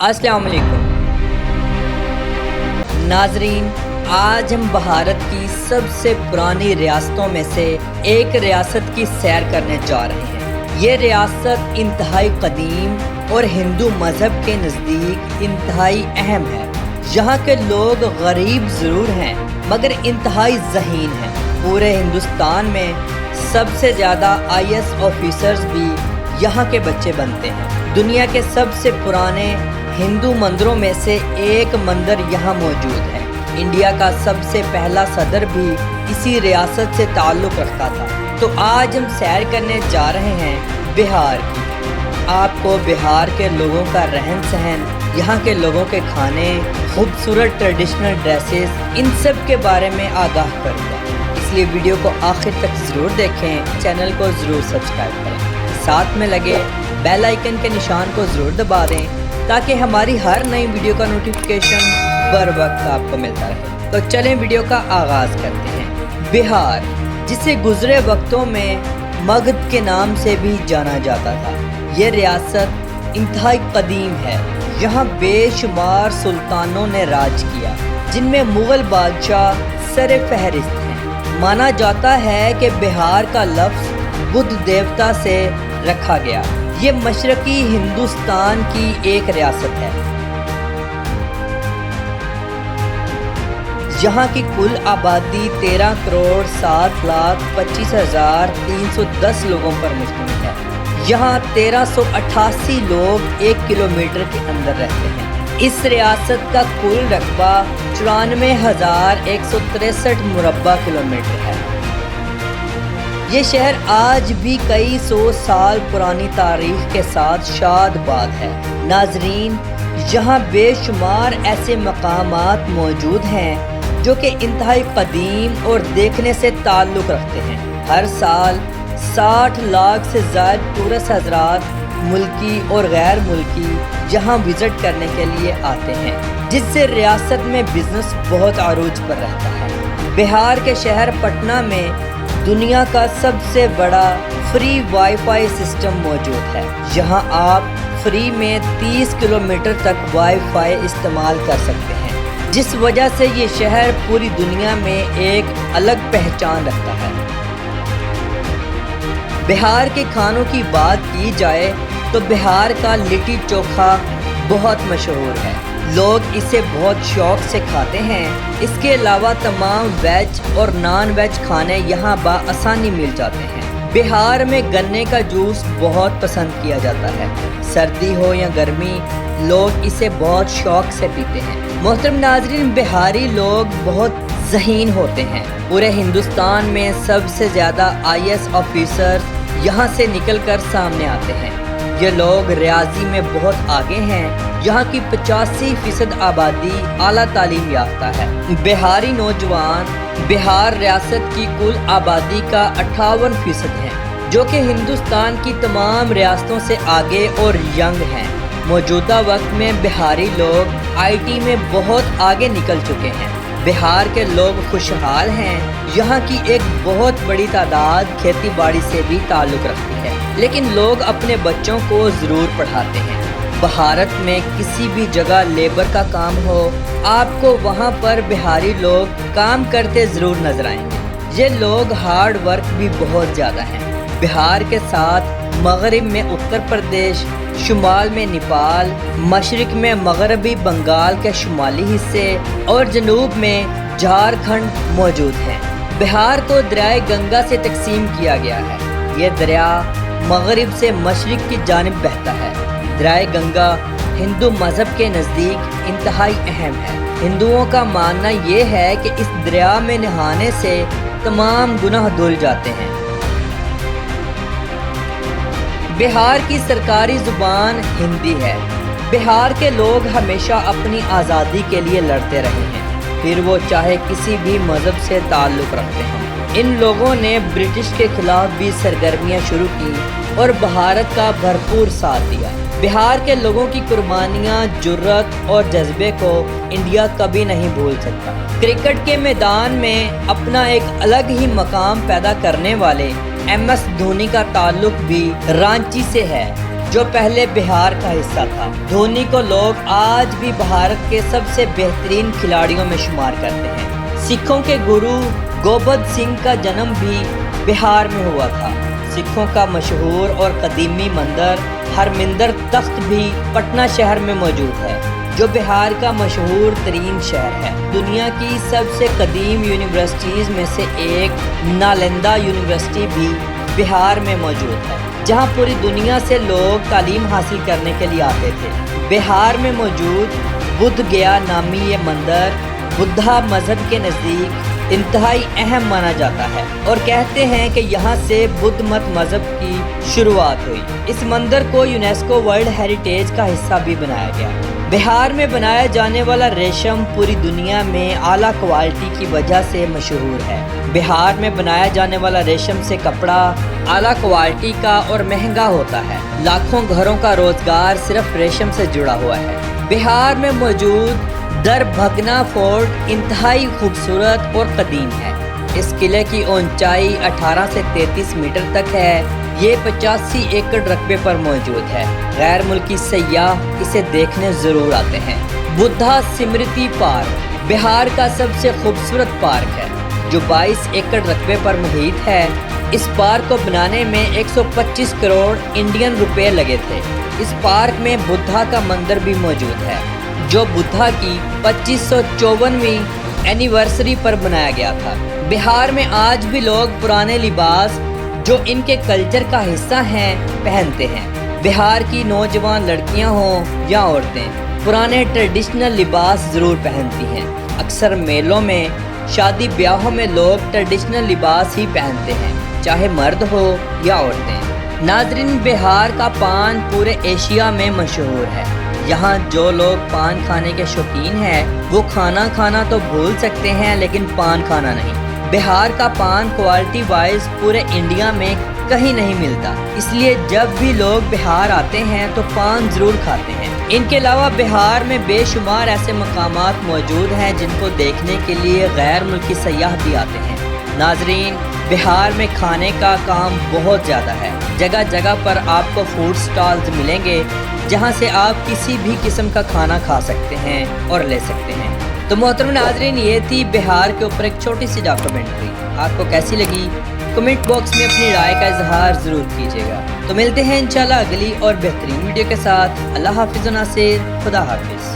अस्सलाम वालेकुम नाजरीन, आज हम भारत की सबसे पुरानी रियासतों में से एक रियासत की सैर करने जा रहे हैं। ये रियासत इंतहाई कदीम और हिंदू मज़हब के नज़दीक इंतहाई अहम है। यहाँ के लोग गरीब ज़रूर हैं मगर इंतहाई ज़हीन हैं। पूरे हिंदुस्तान में सबसे ज़्यादा IAS ऑफिसर्स भी यहाँ के बच्चे बनते हैं। दुनिया के सबसे पुराने हिंदू मंदिरों में से एक मंदिर यहाँ मौजूद है। इंडिया का सबसे पहला सदर भी इसी रियासत से ताल्लुक़ रखता था। तो आज हम सैर करने जा रहे हैं बिहार की। आपको बिहार के लोगों का रहन सहन, यहाँ के लोगों के खाने, खूबसूरत ट्रेडिशनल ड्रेसेस, इन सब के बारे में आगाह करूँगा। इसलिए वीडियो को आखिर तक ज़रूर देखें, चैनल को ज़रूर सब्सक्राइब करें, साथ में लगे बेल आइकन के निशान को ज़रूर दबा दें ताकि हमारी हर नई वीडियो का नोटिफिकेशन बर वक्त आपको मिलता रहे। तो चलें वीडियो का आगाज़ करते हैं। बिहार, जिसे गुज़रे वक्तों में मगध के नाम से भी जाना जाता था, ये रियासत इंतहाई कदीम है। यहाँ बेशुमार सुल्तानों ने राज किया जिनमें मुग़ल बादशाह सर फहरिस्त हैं। माना जाता है कि बिहार का लफ्ज़ बुद्ध देवता से रखा गया। ये मशरक़ी हिंदुस्तान की एक रियासत है। यहाँ की कुल आबादी 13,07,25,310 लोगों पर मुश्तमिल है। यहाँ 1388 लोग 1 किलोमीटर के अंदर रहते हैं। इस रियासत का कुल रकबा 94,163 मुरब्बा किलोमीटर है। ये शहर आज भी कई सौ साल पुरानी तारीख के साथ शादबाद है। नाजरीन, यहाँ बेशुमार ऐसे मकामात मौजूद हैं जो कि इंतहाई कदीम और देखने से ताल्लुक़ रखते हैं। हर साल 60 लाख से ज़्यादा टूरिस्ट हज़रात मुल्की और गैर मुल्की यहाँ विज़िट करने के लिए आते हैं, जिससे रियासत में बिज़नेस बहुत अरूज पर रहता है। बिहार के शहर पटना में दुनिया का सबसे बड़ा फ्री वाईफाई सिस्टम मौजूद है। यहाँ आप फ्री में 30 किलोमीटर तक वाईफाई इस्तेमाल कर सकते हैं, जिस वजह से ये शहर पूरी दुनिया में एक अलग पहचान रखता है। बिहार के खानों की बात की जाए तो बिहार का लिट्टी चोखा बहुत मशहूर है। लोग इसे बहुत शौक़ से खाते हैं। इसके अलावा तमाम वेज और नॉन वेज खाने यहाँ बआसानी मिल जाते हैं। बिहार में गन्ने का जूस बहुत पसंद किया जाता है। सर्दी हो या गर्मी, लोग इसे बहुत शौक़ से पीते हैं। मोहतरम नाज़रीन, बिहारी लोग बहुत ज़हीन होते हैं। पूरे हिंदुस्तान में सबसे ज़्यादा IAS ऑफिसर्स यहाँ से निकलकर सामने आते हैं। ये लोग रियाजी में बहुत आगे हैं। यहाँ की 85% आबादी आला तालीम याफ्ता है। बिहारी नौजवान बिहार रियासत की कुल आबादी का 58% हैं, जो कि हिंदुस्तान की तमाम रियासतों से आगे और यंग हैं। मौजूदा वक्त में बिहारी लोग IT में बहुत आगे निकल चुके हैं। बिहार के लोग खुशहाल हैं। यहाँ की एक बहुत बड़ी तादाद खेती बाड़ी से भी ताल्लुक़ रखती है, लेकिन लोग अपने बच्चों को ज़रूर पढ़ाते हैं। भारत में किसी भी जगह लेबर का काम हो, आपको वहाँ पर बिहारी लोग काम करते ज़रूर नज़र आएंगे। ये लोग हार्ड वर्क भी बहुत ज़्यादा हैं। बिहार के साथ मगरिब में उत्तर प्रदेश, शुमाल में नेपाल, मशरिक़ में मगरबी बंगाल के शुमाली हिस्से और जनूब में झारखंड मौजूद हैं। बिहार को दरियाए गंगा से तकसीम किया गया है। ये दरिया मगरिब से मशरिक़ की जानिब बहता है। दरियाए गंगा हिंदू मज़हब के नज़दीक इंतहाई अहम है। हिंदुओं का मानना ये है कि इस दरिया में नहाने से तमाम गुनाह धुल जाते हैं। बिहार की सरकारी ज़ुबान हिंदी है। बिहार के लोग हमेशा अपनी आज़ादी के लिए लड़ते रहे हैं, फिर वो चाहे किसी भी मज़हब से ताल्लुक़ रखते हों। इन लोगों ने ब्रिटिश के ख़िलाफ़ भी सरगर्मियाँ शुरू की और भारत का भरपूर साथ दिया। बिहार के लोगों की कुर्बानियाँ, जुर्रत और जज्बे को इंडिया कभी नहीं भूल सकता। क्रिकेट के मैदान में अपना एक अलग ही मकाम पैदा करने वाले MS धोनी का ताल्लुक भी रांची से है, جو پہلے بہار کا حصہ تھا۔ دھونی کو لوگ آج بھی بھارت کے سب سے بہترین کھلاڑیوں میں شمار کرتے ہیں۔ سکھوں کے گرو گوبند سنگھ کا جنم بھی بہار میں ہوا تھا۔ سکھوں کا مشہور اور قدیمی مندر ہرمندر تخت بھی پٹنہ شہر میں موجود ہے، جو بہار کا مشہور ترین شہر ہے۔ دنیا کی سب سے قدیم یونیورسٹیز میں سے ایک نالندہ یونیورسٹی بھی بہار میں موجود ہے، جہاں پوری دنیا سے لوگ تعلیم حاصل کرنے کے لیے آتے تھے۔ بہار میں موجود بدھ گیا نامی یہ مندر بدھا مذہب کے نزدیک انتہائی اہم مانا جاتا ہے، اور کہتے ہیں کہ یہاں سے بدھ مت مذہب کی شروعات ہوئی۔ اس مندر کو یونیسکو ورلڈ ہیریٹیج کا حصہ بھی بنایا گیا۔ بہار میں بنایا جانے والا ریشم پوری دنیا میں اعلیٰ کوالٹی کی وجہ سے مشہور ہے۔ بہار میں بنایا جانے والا ریشم سے کپڑا اعلیٰ کوالٹی کا اور مہنگا ہوتا ہے۔ لاکھوں گھروں کا روزگار صرف ریشم سے جڑا ہوا ہے۔ بہار میں موجود دربھگنا فورٹ انتہائی خوبصورت اور قدیم ہے۔ اس قلعے کی اونچائی 18 سے 33 میٹر تک ہے۔ یہ 85 ایکڑ رقبے پر موجود ہے۔ غیر ملکی سیاح اسے دیکھنے ضرور آتے ہیں۔ بدھا سمرتی پارک بہار کا سب سے خوبصورت پارک ہے، جو 22 ایکڑ رقبے پر محیط ہے۔ اس پارک کو بنانے میں 125 کروڑ انڈین روپے لگے تھے۔ اس پارک میں بدھا کا مندر بھی موجود ہے، جو بدھا کی 2554ویں اینیورسری پر بنایا گیا تھا۔ بہار میں آج بھی لوگ پرانے لباس جو ان کے کلچر کا حصہ ہیں پہنتے ہیں۔ بہار کی نوجوان لڑکیاں ہوں یا عورتیں پرانے ٹریڈیشنل لباس ضرور پہنتی ہیں۔ اکثر میلوں میں، شادی بیاہوں میں لوگ ٹریڈیشنل لباس ہی پہنتے ہیں، چاہے مرد ہو یا عورتیں۔ ناظرین، بہار کا پان پورے ایشیا میں مشہور ہے۔ یہاں جو لوگ پان کھانے کے شوقین ہیں وہ کھانا کھانا تو بھول سکتے ہیں، لیکن پان کھانا نہیں۔ بہار کا پان کوالٹی وائز پورے انڈیا میں کہیں نہیں ملتا، اس لیے جب بھی لوگ بہار آتے ہیں تو پان ضرور کھاتے ہیں۔ ان کے علاوہ بہار میں بے شمار ایسے مقامات موجود ہیں جن کو دیکھنے کے لیے غیر ملکی سیاح بھی آتے ہیں۔ ناظرین، بہار میں کھانے کا کام بہت زیادہ ہے۔ جگہ جگہ پر آپ کو فوڈ سٹالز ملیں گے، جہاں سے آپ کسی بھی قسم کا کھانا کھا سکتے ہیں اور لے سکتے ہیں۔ تو محترم ناظرین، یہ تھی بہار کے اوپر ایک چھوٹی سی ڈاکومنٹری۔ آپ کو کیسی لگی؟ کمنٹ باکس میں اپنی رائے کا اظہار ضرور کیجیے گا۔ تو ملتے ہیں انشاءاللہ اگلی اور بہترین ویڈیو کے ساتھ۔ اللہ حافظ و ناصر، خدا حافظ۔